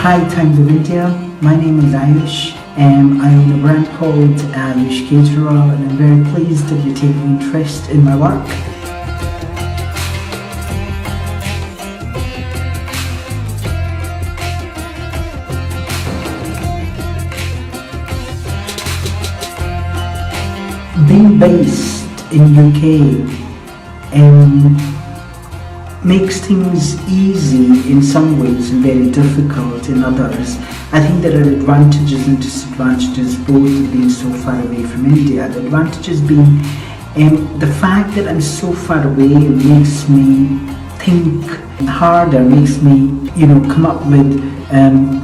Hi, Times of India. My name is Ayush. I own a brand called Ayush Kejriwal, and I'm very pleased that you take interest in my work. Being based in UK makes things easy in some ways and very difficult in others. I think there are advantages and disadvantages both of being so far away from India. The advantages being the fact that I'm so far away makes me think harder, makes me come up with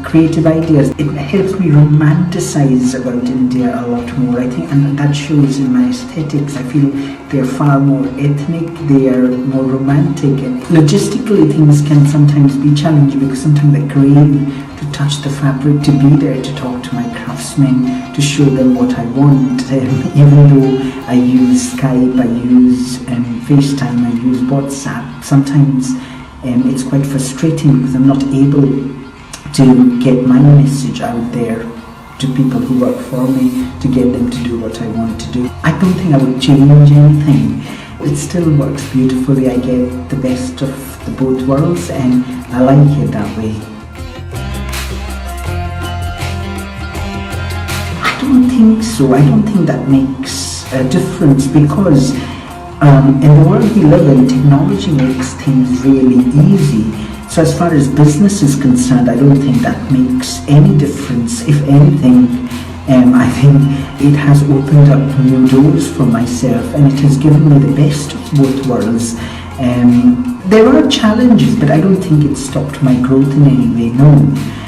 creative ideas. It helps me romanticize about India a lot more, I think, and that shows in my aesthetics. I feel they're far more ethnic, they are more romantic, and logistically things can sometimes be challenging because sometimes I crave to touch the fabric, to be there, to talk to my craftsmen, to show them what I want. Even though I use Skype, I use FaceTime, I use WhatsApp, sometimes it's quite frustrating because I'm not able to get my message out there to people who work for me, to get them to do what I want to do. I don't think I would change anything. It still works beautifully. I get the best of the both worlds and I like it that way. I don't think so. I don't think that makes a difference because in the world we live in, technology makes things really easy. So as far as business is concerned, I don't think that makes any difference. If anything, I think it has opened up new doors for myself and it has given me the best of both worlds. There are challenges, but I don't think it stopped my growth in any way, no.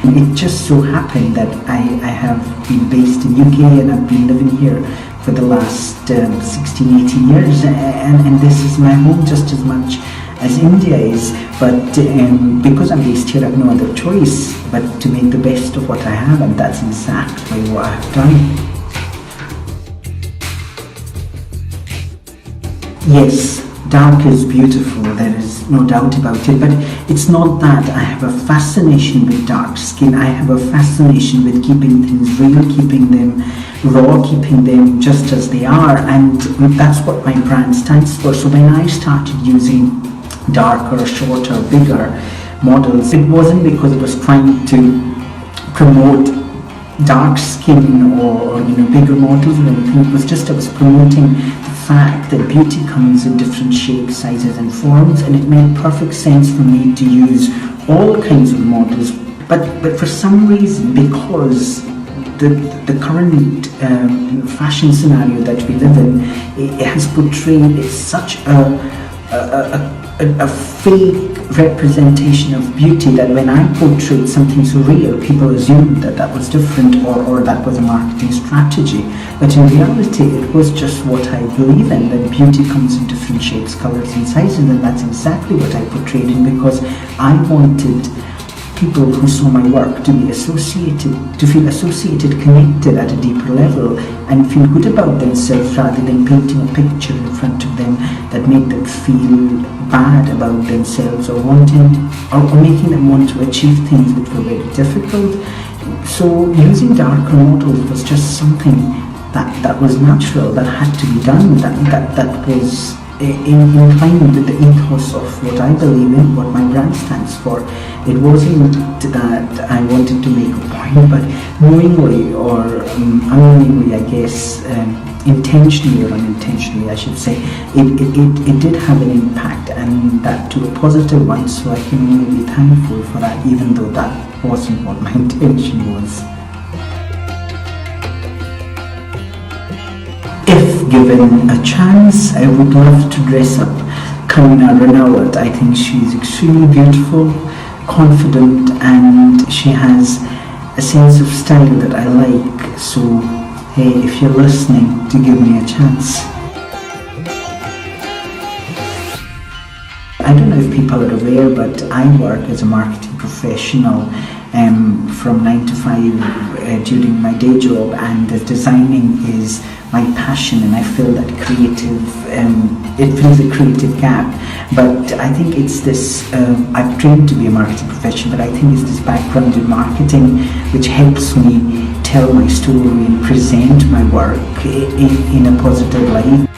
It just so happened that I have been based in UK and I've been living here for the last 16, 18 years and this is my home just as much as India is, but because I'm based here I have no other choice but to make the best of what I have, and that's exactly what I've done. Yes, dark is beautiful, there is no doubt about it, but it's not that. I have a fascination with dark skin. I have a fascination with keeping things real, keeping them raw, keeping them just as they are, and that's what my brand stands for. So when I started using darker, shorter, bigger models, it wasn't because I was trying to promote dark skin or bigger models or anything. It was just I was promoting the fact that beauty comes in different shapes, sizes and forms, and it made perfect sense for me to use all kinds of models. But for some reason, because the current fashion scenario that we live in, it has portrayed such a fake representation of beauty that when I portrayed something so real, people assumed that that was different or that was a marketing strategy. But in reality, it was just what I believe in, that beauty comes in different shapes, colors and sizes, and that's exactly what I portrayed in, because I wanted people who saw my work to be associated, to feel associated, connected at a deeper level and feel good about themselves rather than painting a picture in front of them that made them feel bad about themselves or making them want to achieve things which were very difficult. So using darker models was just something that was natural, that had to be done, that was in line with the ethos of what I believe in, what my brand stands for. It wasn't that I wanted to make a point, but knowingly or unknowingly, I guess, intentionally or unintentionally, I should say, it did have an impact, and that to a positive one, so I can only be thankful for that, even though that wasn't what my intention was. If given a chance, I would love to dress up Karina Ranawat. I think she's extremely beautiful, confident, and she has a sense of style that I like. So, hey, if you're listening, to give me a chance. I don't know if people are aware, but I work as a marketing professional from 9 to 5 during my day job, and the designing is my passion, and I feel that it fills a creative gap. But I think it's this, I've trained to be a marketing professional, but I think it's this background in marketing which helps me tell my story and present my work in a positive light.